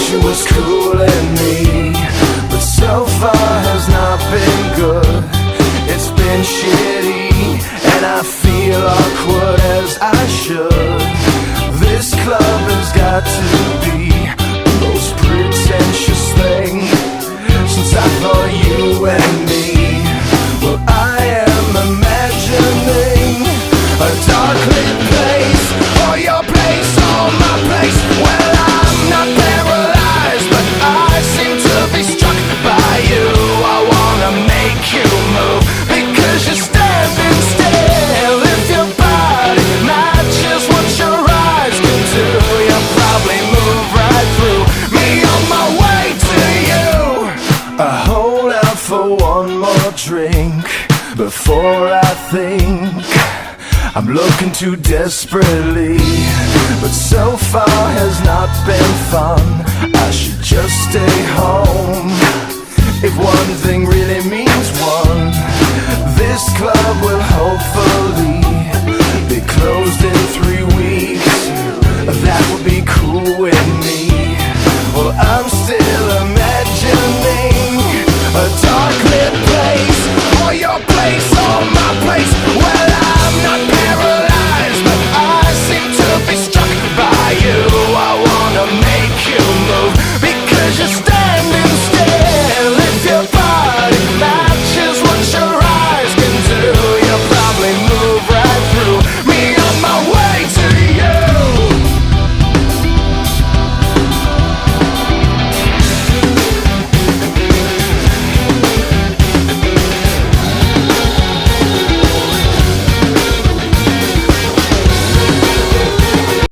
she was cooling me, but so far has not been good. It's been shitty, and I feel awkward as I should. This club has got to be the most pretentious thing since I thought you and me. Well, I am imagining a dark lit place, or your place, or my place. Well, I'm not paralyzed, but I seem to be struck by you. I wanna make you move, because you're standing still. If your body matches what your eyes can do, you'll probably move right through me on my way to you. I hold out for one more drink before I think I'm looking too desperately, but so far has not been fun. I should just stay home. If one thing really means one, this club will hopefully be closed in 3 weeks. That would be cool with me. Well, I'm still